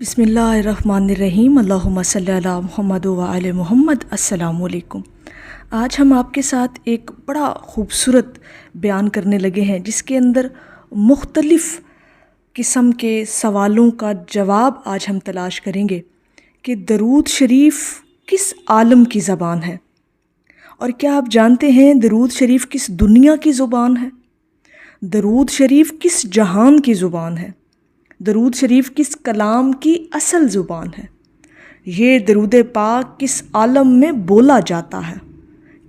بسم اللہ الرحمن الرحیم، اللہم صلی علی محمد و علی محمد۔ السلام علیکم۔ آج ہم آپ کے ساتھ ایک بڑا خوبصورت بیان کرنے لگے ہیں جس کے اندر مختلف قسم کے سوالوں کا جواب آج ہم تلاش کریں گے کہ درود شریف کس عالم کی زبان ہے، اور کیا آپ جانتے ہیں درود شریف کس دنیا کی زبان ہے؟ درود شریف کس جہان کی زبان ہے؟ درود شریف کس کلام کی اصل زبان ہے؟ یہ درود پاک کس عالم میں بولا جاتا ہے؟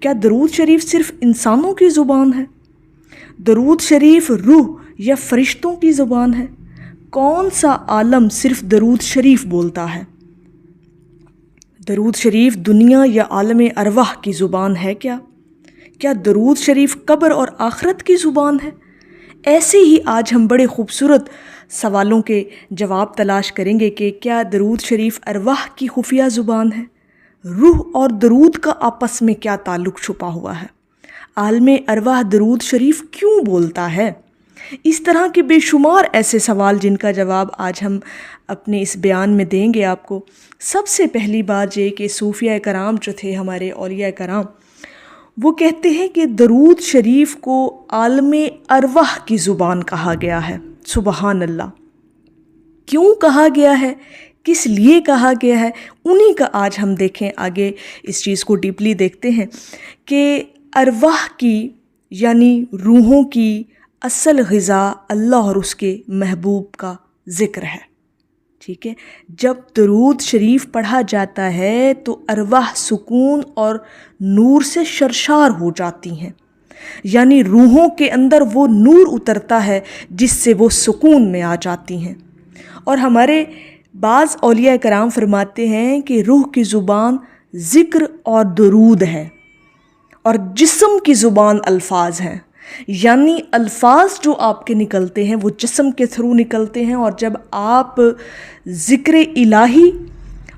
کیا درود شریف صرف انسانوں کی زبان ہے؟ درود شریف روح یا فرشتوں کی زبان ہے؟ کون سا عالم صرف درود شریف بولتا ہے؟ درود شریف دنیا یا عالم ارواح کی زبان ہے کیا؟ کیا درود شریف قبر اور آخرت کی زبان ہے؟ ایسے ہی آج ہم بڑے خوبصورت سوالوں کے جواب تلاش کریں گے کہ کیا درود شریف ارواح کی خفیہ زبان ہے؟ روح اور درود کا آپس میں کیا تعلق چھپا ہوا ہے؟ عالم ارواح درود شریف کیوں بولتا ہے؟ اس طرح کے بے شمار ایسے سوال جن کا جواب آج ہم اپنے اس بیان میں دیں گے آپ کو۔ سب سے پہلی بات یہ کہ صوفیہ کرام جو تھے، ہمارے اولیاء کرام، وہ کہتے ہیں کہ درود شریف کو عالم ارواح کی زبان کہا گیا ہے۔ سبحان اللہ! کیوں کہا گیا ہے؟ کس لیے کہا گیا ہے؟ انہی کا آج ہم دیکھیں، آگے اس چیز کو ڈیپلی دیکھتے ہیں کہ ارواح کی یعنی روحوں کی اصل غذا اللہ اور اس کے محبوب کا ذکر ہے۔ ٹھیک ہے، جب درود شریف پڑھا جاتا ہے تو ارواح سکون اور نور سے شرشار ہو جاتی ہیں، یعنی روحوں کے اندر وہ نور اترتا ہے جس سے وہ سکون میں آ جاتی ہیں۔ اور ہمارے بعض اولیاء کرام فرماتے ہیں کہ روح کی زبان ذکر اور درود ہے، اور جسم کی زبان الفاظ ہیں، یعنی الفاظ جو آپ کے نکلتے ہیں وہ جسم کے تھرو نکلتے ہیں، اور جب آپ ذکر الہی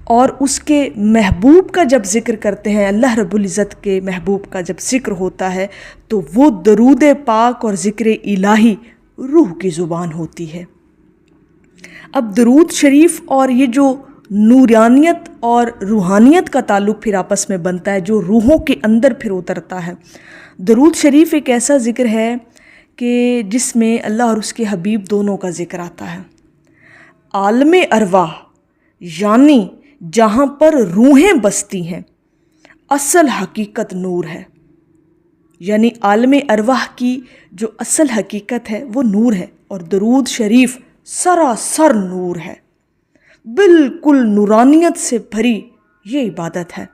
اور اس کے محبوب کا جب ذکر کرتے ہیں، اللہ رب العزت کے محبوب کا جب ذکر ہوتا ہے تو وہ درود پاک اور ذکر الہی روح کی زبان ہوتی ہے۔ اب درود شریف اور یہ جو نورانیت اور روحانیت کا تعلق پھر آپس میں بنتا ہے، جو روحوں کے اندر پھر اترتا ہے۔ درود شریف ایک ایسا ذکر ہے کہ جس میں اللہ اور اس کے حبیب دونوں کا ذکر آتا ہے۔ عالم ارواح یعنی جہاں پر روحیں بستی ہیں، اصل حقیقت نور ہے، یعنی عالم ارواح کی جو اصل حقیقت ہے وہ نور ہے، اور درود شریف سراسر نور ہے، بالکل نورانیت سے بھری یہ عبادت ہے۔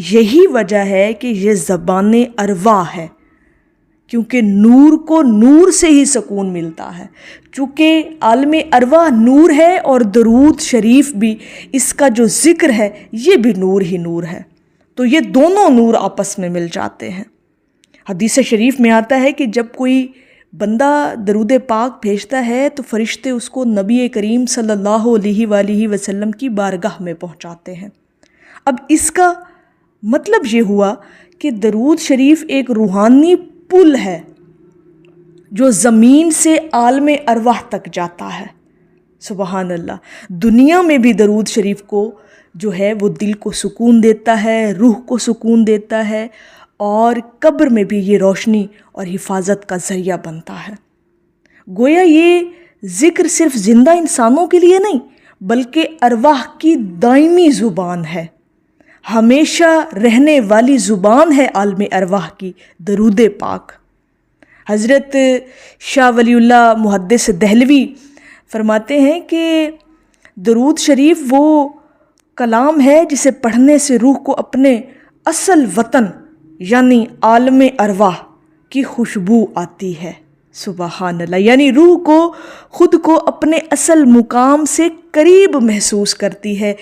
یہی وجہ ہے کہ یہ زبان ارواح ہے، کیونکہ نور کو نور سے ہی سکون ملتا ہے۔ چونکہ عالم ارواح نور ہے اور درود شریف بھی، اس کا جو ذکر ہے یہ بھی نور ہی نور ہے، تو یہ دونوں نور آپس میں مل جاتے ہیں۔ حدیث شریف میں آتا ہے کہ جب کوئی بندہ درود پاک بھیجتا ہے تو فرشتے اس کو نبی کریم صلی اللہ علیہ وآلہ وسلم کی بارگاہ میں پہنچاتے ہیں۔ اب اس کا مطلب یہ ہوا کہ درود شریف ایک روحانی پل ہے جو زمین سے عالم ارواح تک جاتا ہے۔ سبحان اللہ! دنیا میں بھی درود شریف کو جو ہے وہ دل کو سکون دیتا ہے، روح کو سکون دیتا ہے، اور قبر میں بھی یہ روشنی اور حفاظت کا ذریعہ بنتا ہے۔ گویا یہ ذکر صرف زندہ انسانوں کے لیے نہیں بلکہ ارواح کی دائمی زبان ہے، ہمیشہ رہنے والی زبان ہے عالم ارواح کی درود پاک۔ حضرت شاہ ولی اللہ محدث دہلوی فرماتے ہیں کہ درود شریف وہ کلام ہے جسے پڑھنے سے روح کو اپنے اصل وطن یعنی عالم ارواح کی خوشبو آتی ہے۔ سبحان اللہ! یعنی روح کو خود کو اپنے اصل مقام سے قریب محسوس کرتی ہے۔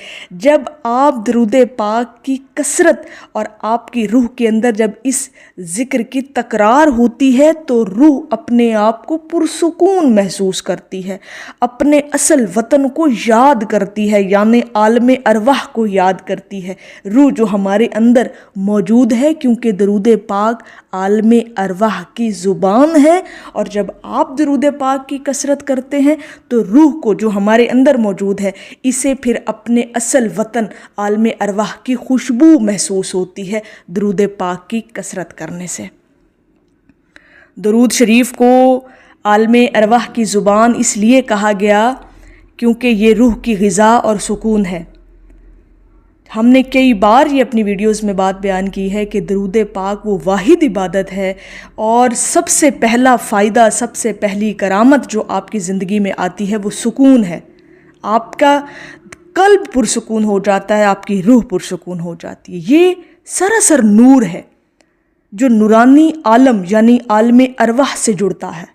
جب آپ درود پاک کی کثرت اور آپ کی روح کے اندر جب اس ذکر کی تکرار ہوتی ہے تو روح اپنے آپ کو پرسکون محسوس کرتی ہے، اپنے اصل وطن کو یاد کرتی ہے، یعنی عالم ارواح کو یاد کرتی ہے، روح جو ہمارے اندر موجود ہے، کیونکہ درود پاک عالم ارواح کی زبان ہے۔ اور جب آپ درود پاک کی کثرت کرتے ہیں تو روح کو جو ہمارے اندر موجود موجود ہے، اسے پھر اپنے اصل وطن عالم ارواح کی خوشبو محسوس ہوتی ہے درود پاک کی کثرت کرنے سے۔ درود شریف کو عالم ارواح کی زبان اس لیے کہا گیا کیونکہ یہ روح کی غذا اور سکون ہے۔ ہم نے کئی بار یہ اپنی ویڈیوز میں بات بیان کی ہے کہ درود پاک وہ واحد عبادت ہے اور سب سے پہلا فائدہ، سب سے پہلی کرامت جو آپ کی زندگی میں آتی ہے وہ سکون ہے۔ آپ کا قلب پرسکون ہو جاتا ہے، آپ کی روح پرسکون ہو جاتی ہے۔ یہ سراسر نور ہے جو نورانی عالم یعنی عالم ارواح سے جڑتا ہے۔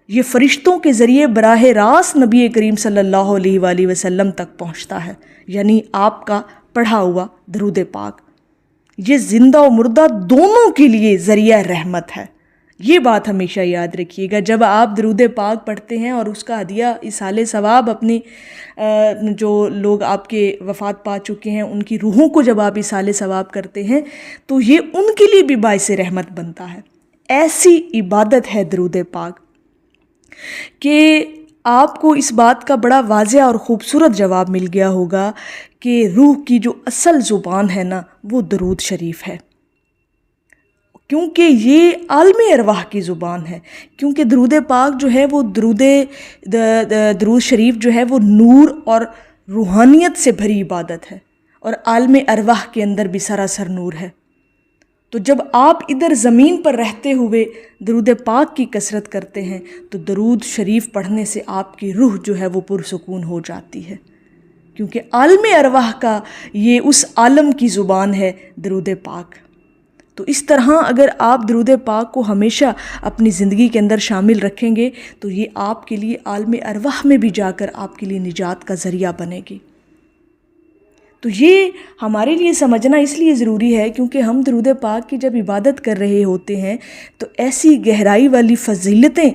یہ فرشتوں کے ذریعے براہ راست نبی کریم صلی اللہ علیہ وآلہ وسلم تک پہنچتا ہے، یعنی آپ کا پڑھا ہوا درود پاک یہ زندہ و مردہ دونوں کے لیے ذریعہ رحمت ہے۔ یہ بات ہمیشہ یاد رکھیے گا، جب آپ درود پاک پڑھتے ہیں اور اس کا ہدیہ ایصال ثواب اپنی جو لوگ آپ کے وفات پا چکے ہیں ان کی روحوں کو جب آپ ایصال ثواب کرتے ہیں تو یہ ان کے لیے بھی باعث رحمت بنتا ہے۔ ایسی عبادت ہے درود پاک کہ آپ کو اس بات کا بڑا واضح اور خوبصورت جواب مل گیا ہوگا کہ روح کی جو اصل زبان ہے نا وہ درود شریف ہے، کیونکہ یہ عالم ارواح کی زبان ہے۔ کیونکہ درود پاک جو ہے وہ درود شریف جو ہے وہ نور اور روحانیت سے بھری عبادت ہے، اور عالم ارواح کے اندر بھی سراسر نور ہے۔ تو جب آپ ادھر زمین پر رہتے ہوئے درود پاک کی کثرت کرتے ہیں تو درود شریف پڑھنے سے آپ کی روح جو ہے وہ پرسکون ہو جاتی ہے، کیونکہ عالم ارواح کا یہ اس عالم کی زبان ہے درود پاک۔ تو اس طرح اگر آپ درود پاک کو ہمیشہ اپنی زندگی کے اندر شامل رکھیں گے تو یہ آپ کے لیے عالم ارواح میں بھی جا کر آپ کے لیے نجات کا ذریعہ بنے گی۔ تو یہ ہمارے لیے سمجھنا اس لیے ضروری ہے کیونکہ ہم درود پاک کی جب عبادت کر رہے ہوتے ہیں تو ایسی گہرائی والی فضیلتیں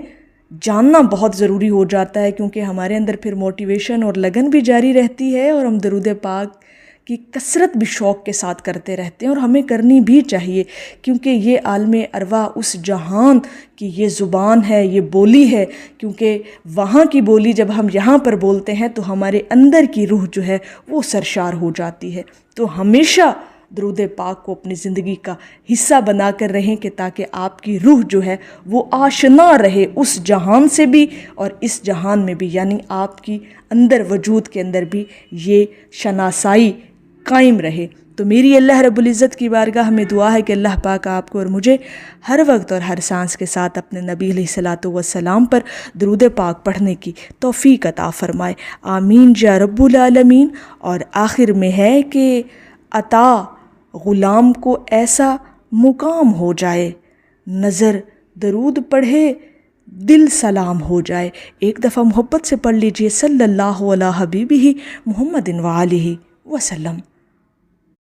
جاننا بہت ضروری ہو جاتا ہے، کیونکہ ہمارے اندر پھر موٹیویشن اور لگن بھی جاری رہتی ہے اور ہم درود پاک کی کثرت بھی شوق کے ساتھ کرتے رہتے ہیں، اور ہمیں کرنی بھی چاہیے کیونکہ یہ عالم ارواح اس جہان کی یہ زبان ہے، یہ بولی ہے، کیونکہ وہاں کی بولی جب ہم یہاں پر بولتے ہیں تو ہمارے اندر کی روح جو ہے وہ سرشار ہو جاتی ہے۔ تو ہمیشہ درود پاک کو اپنی زندگی کا حصہ بنا کر رہیں کہ تاکہ آپ کی روح جو ہے وہ آشنا رہے اس جہان سے بھی اور اس جہان میں بھی، یعنی آپ کی اندر وجود کے اندر بھی یہ شناسائی قائم رہے۔ تو میری اللہ رب العزت کی بارگاہ میں دعا ہے کہ اللہ پاک آپ کو اور مجھے ہر وقت اور ہر سانس کے ساتھ اپنے نبی علیہ الصلوۃ والسلام پر درود پاک پڑھنے کی توفیق عطا فرمائے، آمین یا رب العالمین۔ اور آخر میں ہے کہ عطا غلام کو ایسا مقام ہو جائے، نظر درود پڑھے دل سلام ہو جائے۔ ایک دفعہ محبت سے پڑھ لیجئے صلی اللہ علیہ حبیبہ محمد وآلہ وسلم۔